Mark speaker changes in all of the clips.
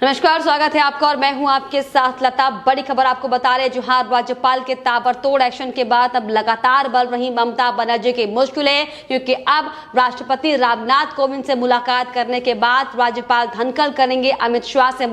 Speaker 1: नमस्कार, स्वागत है आपका और मैं हूं आपके साथ लता। बड़ी खबर आपको बता रहे जहां राज्यपाल के ताबड़तोड़ एक्शन के बाद अब लगातार बढ़ रही ममता बनर्जी की मुश्किलें, क्योंकि अब राष्ट्रपति रामनाथ कोविंद से मुलाकात करने के बाद राज्यपाल धनखड़ करेंगे अमित शाह से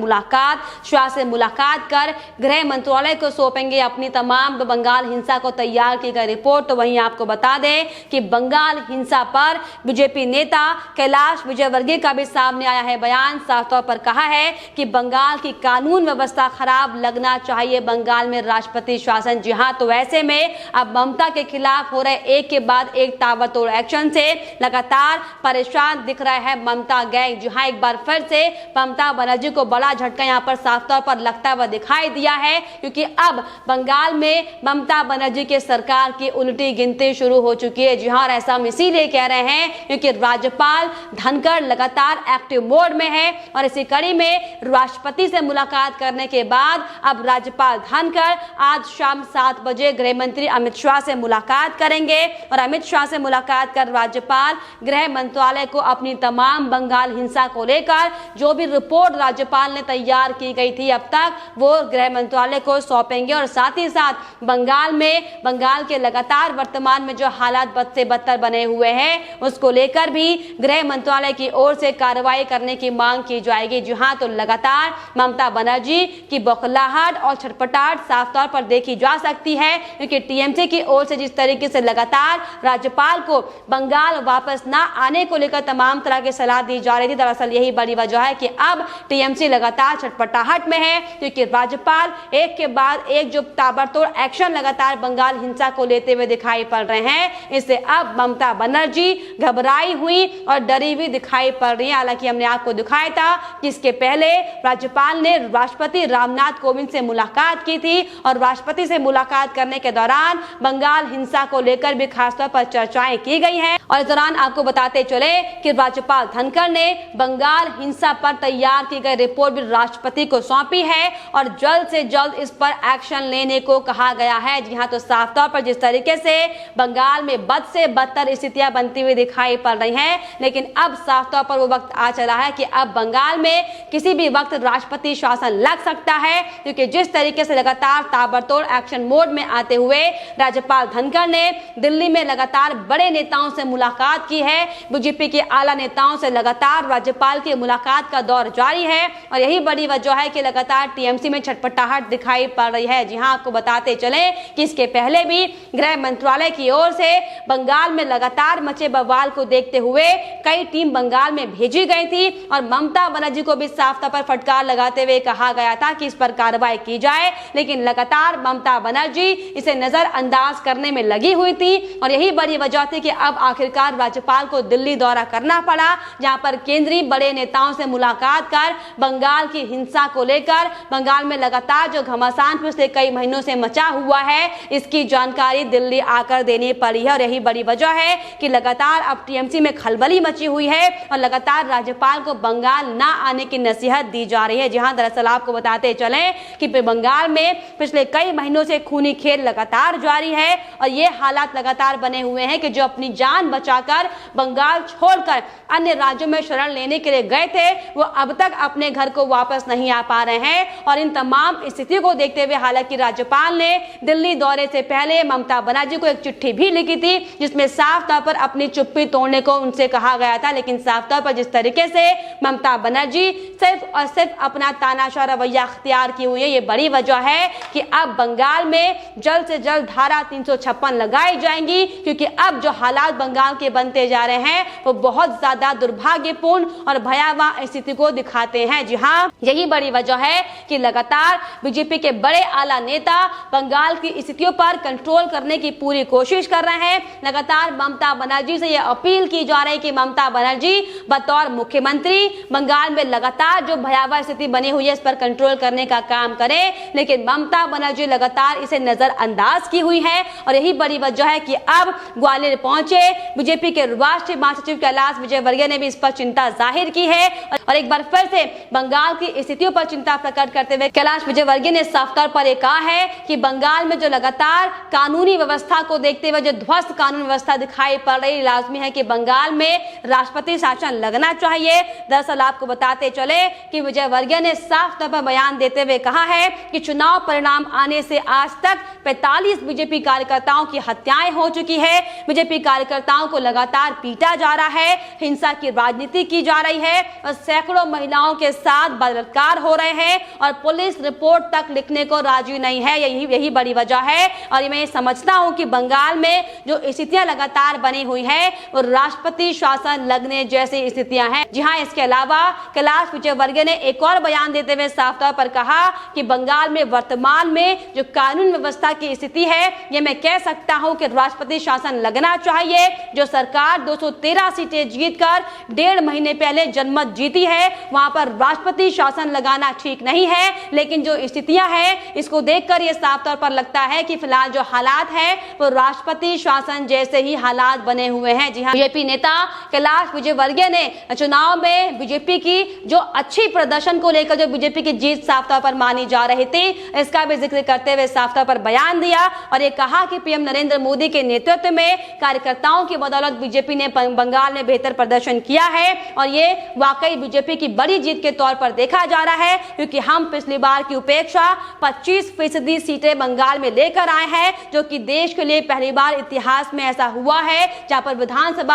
Speaker 1: मुलाकात कर गृह मंत्रालय को सौंपेंगे अपनी तमाम बंगाल हिंसा को तैयार की गई रिपोर्ट। तो वहीं आपको बता दें कि बंगाल हिंसा पर बीजेपी नेता कैलाश विजयवर्गीय का भी सामने आया है बयान। साफ तौर पर कहा है कि बंगाल की कानून व्यवस्था खराब लगना चाहिए बंगाल में राष्ट्रपति शासन। जी हां, तो ऐसे में अब ममता के खिलाफ हो रहे एक के बाद एक ताबड़तोड़ एक्शन से लगातार परेशान दिख रहा है ममता गैंग। जी हां, एक बार फिर से ममता बनर्जी को बड़ा झटका यहां पर साफ तौर पर लगता हुआ दिखाई दिया है, क्योंकि अब बंगाल में ममता बनर्जी के सरकार की उल्टी गिनती शुरू हो चुकी है। जी हां, और ऐसा हम इसीलिए कह रहे हैं क्योंकि राज्यपाल धनखड़ लगातार एक्टिव मोड में है और इसी कड़ी में राष्ट्रपति से मुलाकात करने के बाद अब राज्यपाल धनखड़ आज शाम 7 बजे गृह मंत्री अमित शाह से मुलाकात करेंगे और अमित शाह से मुलाकात कर राज्यपाल गृह मंत्रालय को अपनी तमाम बंगाल हिंसा को लेकर जो भी रिपोर्ट राज्यपाल ने तैयार की गई थी अब तक वो गृह मंत्रालय को सौंपेंगे और साथ ही साथ बंगाल के लगातार वर्तमान में जो हालात बद से बदतर बने हुए हैं उसको लेकर भी गृह मंत्रालय की ओर से कार्रवाई करने की मांग की जाएगी। जी हाँ, तो लगातार ममता बनर्जी की बौखलाहट और छटपटाहट साफ तौर पर देखी जा सकती है, क्योंकि टीएमसी की ओर से जिस तरीके से लगातार राज्यपाल को बंगाल वापस ना आने को लेकर तमाम तरह की सलाह दी जा रही थी, दरअसल यही बड़ी वजह है कि अब टीएमसी लगातार छटपटाहट में है, क्योंकि राज्यपाल एक के बाद एक जो ताबड़तोड़ एक्शन लगातार बंगाल हिंसा को लेते हुए दिखाई पड़ रहे हैं। इससे अब ममता बनर्जी घबराई हुई और डरी हुई दिखाई पड़ रही है। हालांकि हमने आपको दिखाया था कि इसके पहले राज्यपाल ने राष्ट्रपति रामनाथ कोविंद से मुलाकात की थी और राष्ट्रपति से मुलाकात करने के दौरान बंगाल हिंसा को लेकर भी खासतौर पर चर्चाएं की गई हैं। और इस दौरान आपको बताते चले कि राज्यपाल धनखड़ ने बंगाल हिंसा पर तैयार की गई रिपोर्ट भी राष्ट्रपति को सौंपी है और जल्द से जल्द इस पर एक्शन लेने को कहा गया है। जी हाँ, तो साफ तौर पर जिस तरीके से बंगाल में बद से बदतर स्थितियां बनती हुई दिखाई पड़ रही हैं, लेकिन अब साफ तौर पर वो वक्त आ चला है कि अब बंगाल में किसी भी वक्त राष्ट्रपति शासन लग सकता है, क्योंकि जिस तरीके से लगातार ताबड़तोड़ एक्शन मोड में आते हुए राज्यपाल धनखड़ ने दिल्ली में लगातार बड़े नेताओं से मुलाकात की है। बीजेपी के आला नेताओं से लगातार राज्यपाल की मुलाकात का दौर जारी है और यही बड़ी वजह है कि लगातार टीएमसी में छटपटाहट दिखाई पड़ रही है। जी हां, आपको बताते चले कि इसके पहले भी गृह मंत्रालय की ओर से बंगाल में लगातार मचे बवाल को देखते हुए कई टीम बंगाल में भेजी गई थी और ममता बनर्जी को भी साफ तौर पर फटकार लगाते हुए कहा गया था कि इस पर कार्रवाई की जाए, लेकिन लगातार ममता बनर्जी इसे नजरअंदाज करने में लगी हुई थी और यही बड़ी वजह थी कि अब आखिरकार राज्यपाल को दिल्ली दौरा करना पड़ा, जहां पर केंद्रीय बड़े नेताओं से मुलाकात कर बंगाल की हिंसा को लेकर बंगाल में लगातार जो घमासान पिछले कई महीनों से मचा हुआ है इसकी जानकारी दिल्ली आकर देनी पड़ी है। और यही बड़ी वजह है कि लगातार अब टीएमसी में खलबली मची हुई है और लगातार राज्यपाल को बंगाल ना आने की नसीहत दी जा रही है। जहां दरअसल आपको बताते चले कि बंगाल में पिछले कई महीनों से खूनी खेल लगातार जारी है और ये हालात लगातार बने हुए हैं कि जो अपनी जान बचाकर बंगाल छोड़कर अन्य राज्यों में शरण लेने के लिए गए थे वो अब तक अपने घर को वापस नहीं आ पा रहे हैं। और इन तमाम स्थितियों को देखते हुए हालांकि राज्यपाल ने दिल्ली दौरे से पहले ममता बनर्जी को एक चिट्ठी भी लिखी थी जिसमें साफ तौर पर अपनी चुप्पी तोड़ने को उनसे कहा गया था, लेकिन साफ तौर पर जिस तरीके से ममता बनर्जी सिर्फ और सिर्फ अपना तानाशाह रवैया अख्तियार की हुई है, ये बड़ी वजह है कि अब बंगाल में जल्द से जल्द धारा 356 लगाई जाएंगी, क्योंकि अब जो हालात बंगाल के बनते जा रहे हैं वो बहुत ज्यादा दुर्भाग्यपूर्ण और भयावह स्थिति को दिखाते हैं। जी हाँ, यही बड़ी वजह है कि लगातार बीजेपी के बड़े आला नेता बंगाल की स्थितियों पर कंट्रोल करने की पूरी कोशिश कर रहे हैं। लगातार ममता बनर्जी से यह अपील की जा रही है कि ममता बनर्जी बतौर मुख्यमंत्री बंगाल में लगातार जो भयावह स्थिति बनी हुई है इस पर कंट्रोल करने का काम करें, लेकिन ममता बनर्जी लगातार इसे नजरअंदाज की हुई है और यही बड़ी वजह है कि अब ग्वालियर पहुंचे बीजेपी के राष्ट्रीय महासचिव कैलाश विजयवर्गीय ने भी इस पर चिंता जाहिर की है और एक बार फिर से बंगाल की स्थितियों पर चिंता प्रकट करते हुए कैलाश विजयवर्गीय ने साफ तौर पर कहा है कि बंगाल में जो लगातार कानूनी व्यवस्था को देखते हुए जो ध्वस्त कानून व्यवस्था दिखाई पड़ रही, लाजमी है कि बंगाल में राष्ट्रपति शासन लगना चाहिए। दरअसल आपको बताते चले कि विजयवर्गीय ने साफ तौर पर बयान देते हुए कहा है कि चुनाव परिणाम आने से आज तक 45 बीजेपी कार्यकर्ताओं की हत्याएं हो चुकी है। बीजेपी कार्यकर्ताओं को लगातार पीटा जा रहा है, हिंसा की राजनीति की जा रही है और सैकड़ों महिलाओं के साथ बलात्कार हो रहे हैं और पुलिस रिपोर्ट तक लिखने को राजी नहीं है। यही बड़ी वजह है और मैं समझता हूं कि बंगाल में जो स्थितियां लगातार बनी हुई है वो राष्ट्रपति शासन लगने जैसी स्थितियां हैं। जी हां, इसके अलावा कैलाश विजयवर्गीय ने एक और बयान देते हुए साफ तौर पर कहा कि बंगाल में वर्तमान में जो कानून व्यवस्था की स्थिति है, ये मैं कह सकता हूं कि राष्ट्रपति शासन लगना चाहिए। जो सरकार 213 सीटें जीतकर 1.5 महीने पहले जनमत जीती है, वहां पर राष्ट्रपति शासन लगाना ठीक नहीं है। लेकिन जो स्थितियां हैं इसको देखकर ये साफ तौर पर लगता है कि फिलहाल जो हालात है वो राष्ट्रपति शासन जैसे ही हालात बने हुए हैं। जी हां, बीजेपी नेता कैलाश विजयवर्गीय ने चुनाव में बीजेपी की जो अच्छी प्रदर्शन को लेकर जो बीजेपी की जीत साफ तौर पर मानी जा रही थी, इसका भी जिक्र करते हुए साफ तौर पर बयान दिया और ये कहा कि पीएम नरेंद्र मोदी के नेतृत्व में कार्यकर्ताओं की बदौलत बीजेपी ने बंगाल में बेहतर प्रदर्शन किया है और ये वाकई बीजेपी की बड़ी जीत के तौर पर देखा जा रहा है, क्योंकि हम पिछली बार की उपेक्षा 25% सीटें बंगाल में लेकर आए हैं, जो कि देश के लिए पहली बार इतिहास में ऐसा हुआ है जहां पर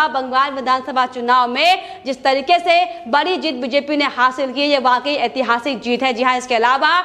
Speaker 1: बंगाल विधानसभा चुनाव में जिस तरीके से बड़ी जीत बीजेपी ने हासिल की, ये वाकई ऐतिहासिक जीत है। जी हां, इसके अलावा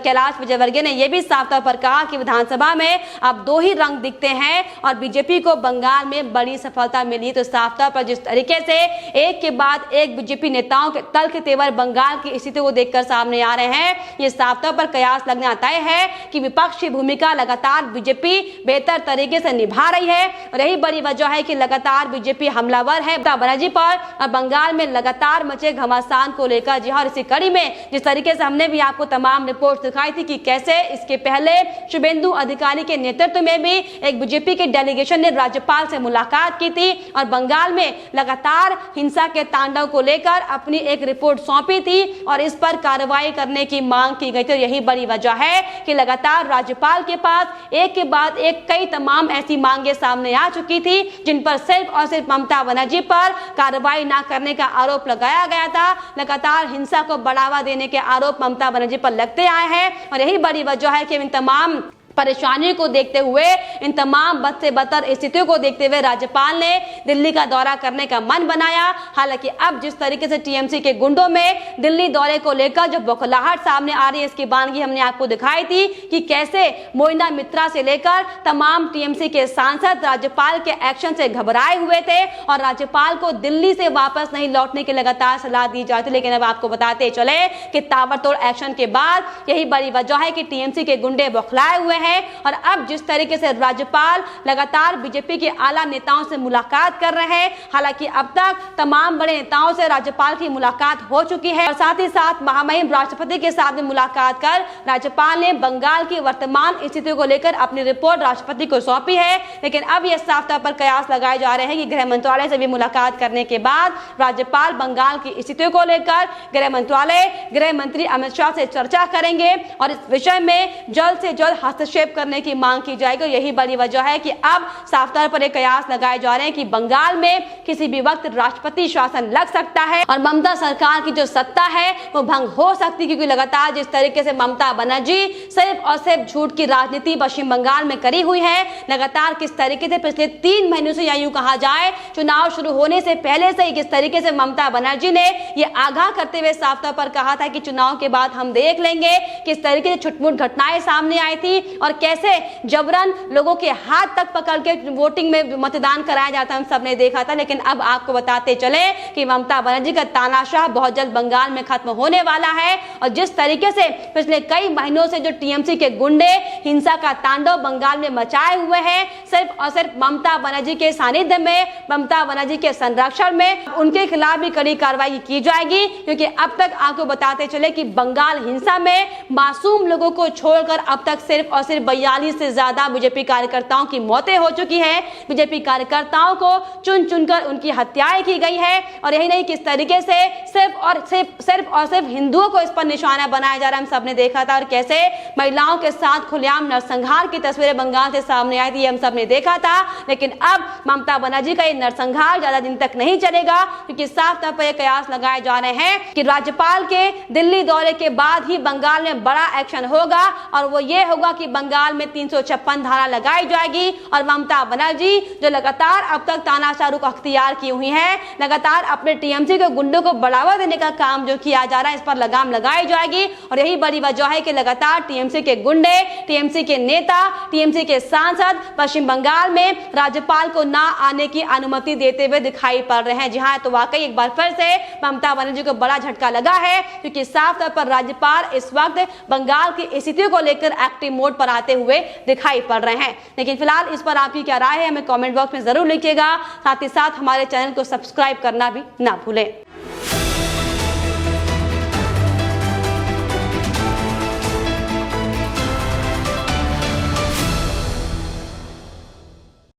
Speaker 1: कैलाश विजयवर्गीय ने यह भी साफ तौर पर कहा कि विधानसभा में अब 2 ही रंग दिखते हैं और बीजेपी को बंगाल में बड़ी सफलता मिली। तो साफ तौर पर जिस तरीके से एक के बाद एक बीजेपी नेताओं के तल्ख तेवर बंगाल की स्थिति को देखकर सामने आ रहे हैं, ये साफ तौर पर कयास लगना तय है कि विपक्षी भूमिका लगातार बीजेपी बेहतर तरीके से निभा रही है और यही बड़ी वजह है कि लगातार बीजेपी हमलावर है ममता बनर्जी पर और बंगाल में लगातार मचे घमासान को लेकर। जी हां, इसी कड़ी में जिस तरीके से हमने भी आपको तमाम रिपोर्ट दिखाई थी कि कैसे इसके पहले शुभेंदु अधिकारी के नेतृत्व में भी एक बीजेपी के डेलीगेशन ने राज्यपाल से मुलाकात की थी और बंगाल में लगातार हिंसा के तांडव को लेकर अपनी एक रिपोर्ट सौंपी थी और इस पर कार्रवाई करने की मांग की गई थी। यही बड़ी वजह है कि लगातार राज्यपाल के पास एक के बाद एक कई तमाम ऐसी मांगे सामने आ चुकी थी जिन पर सिर्फ और सिर्फ ममता बनर्जी पर कार्रवाई न करने का आरोप लगाया गया था। लगातार हिंसा को बढ़ावा देने के आरोप ममता बनर्जी पर लगते आए हैं और यही बड़ी वजह है कि इन तमाम परेशानियों को देखते हुए, इन तमाम बद से बदतर स्थितियों को देखते हुए राज्यपाल ने दिल्ली का दौरा करने का मन बनाया। हालांकि अब जिस तरीके से टीएमसी के गुंडों में दिल्ली दौरे को लेकर जो बौखलाहट सामने आ रही है, इसकी बानगी हमने आपको दिखाई थी कि कैसे मोइना मित्रा से लेकर तमाम टीएमसी के सांसद राज्यपाल के एक्शन से घबराए हुए थे और राज्यपाल को दिल्ली से वापस नहीं लौटने की लगातार सलाह दी जाती। लेकिन अब आपको बताते चले कि ताबड़तोड़ एक्शन के बाद यही बड़ी वजह है कि टीएमसी के गुंडे बौखलाए हुए हैं और अब जिस तरीके से राज्यपाल लगातार बीजेपी के आला नेताओं से मुलाकात कर रहे हैं, हालांकि अब तक तमाम बड़े नेताओं से राज्यपाल की मुलाकात हो चुकी है और साथ ही साथ महामहिम राष्ट्रपति के साथ भी मुलाकात कर राज्यपाल ने बंगाल की वर्तमान स्थिति को लेकर अपनी रिपोर्ट राष्ट्रपति को सौंपी है। लेकिन अब यह साफ तौर पर कयास लगाए जा रहे हैं कि गृह मंत्रालय से भी मुलाकात करने के बाद राज्यपाल बंगाल की स्थिति को लेकर गृह मंत्रालय, गृह मंत्री अमित शाह से चर्चा करेंगे और इस विषय में जल्द से जल्द हस्तक्षेप करने की मांग की जाएगी। यही बड़ी वजह है कि अब साफ तौर पर एक कयास लगाए जा रहे हैं कि बंगाल में किसी भी वक्त राष्ट्रपति शासन लग सकता है और ममता सरकार की जो सत्ता है वो भंग हो सकती है, क्योंकि लगातार जिस तरीके से ममता बनर्जी सिर्फ और सिर्फ झूठ की राजनीति पश्चिम बंगाल में करी हुई है, लगातार किस तरीके से पिछले 3 महीनों से या यूं कहा जाए चुनाव शुरू होने से पहले से ही किस तरीके से ममता बनर्जी ने यह आगाह करते हुए साफ तौर पर कहा था कि चुनाव के बाद हम देख लेंगे, किस तरीके से छुटमुट घटनाएं सामने आई थी और कैसे जबरन लोगों के हाथ तक पकड़ के वोटिंग में मतदान कराया जाता हम सबने देखा था। लेकिन अब आपको बताते चले कि ममता बनर्जी का तानाशाह बहुत जल्द बंगाल में खत्म होने वाला है और जिस तरीके से पिछले कई महीनों से जो टीएमसी के गुंडे हिंसा का तांडव बंगाल में मचाए हुए हैं, सिर्फ और सिर्फ ममता बनर्जी के सानिध्य में, ममता बनर्जी के संरक्षण में उनके खिलाफ भी कड़ी कार्रवाई की जाएगी, क्योंकि अब तक आपको बताते चले कि बंगाल हिंसा में मासूम लोगों को छोड़कर अब तक सिर्फ और सिर्फ 42 से ज्यादा बीजेपी कार्यकर्ताओं की मौतें हो चुकी है। बीजेपी कार्यकर्ताओं को चुन चुनकर उनकी हत्याएं की गई है और यही नहीं किस तरीके से सिर्फ हिंदुओं को इस पर निशाना बनाया जा रहा है। हम सबने देखा था और कैसे महिलाओं के साथ खुलेआम नरसंहार की तस्वीरें बंगाल से सामने आई थी, हम सबने देखा था। लेकिन अब ममता बनर्जी का ये नरसंहार ज्यादा दिन तक नहीं चलेगा, क्योंकि साफ तौर पर यह कयास लगाए जा रहे हैं कि राज्यपाल के दिल्ली दौरे के बाद ही बंगाल में बड़ा एक्शन होगा और वो ये होगा कि बंगाल में 356 धारा लगाई जाएगी और ममता बनर्जी जो लगातार अब तक तानाशाह रुख अख्तियार की हुई है, लगातार अपने टीएमसी के गुंडों को बढ़ावा देने का काम जो किया जा रहा है, इस पर लगाम लगाई जाएगी। और यही बड़ी वजह है कि लगातार टीएमसी के गुंडे, टीएमसी के नेता, टीएमसी के सांसद पश्चिम बंगाल में राज्यपाल को ना आने की अनुमति देते हुए दिखाई पड़ रहे हैं। जी हाँ, तो वाकई एक बार फिर से ममता बनर्जी को बड़ा झटका लगा है, क्योंकि साफ तौर पर राज्यपाल इस वक्त बंगाल की स्थिति को लेकर एक्टिव मोड पर आते हुए दिखाई पड़ रहे हैं। लेकिन फिलहाल इस पर आपकी क्या राय है, हमें कमेंट बॉक्स में जरूर लिखिएगा। साथ ही साथ हमारे चैनल को सब्सक्राइब करना भी ना भूलें।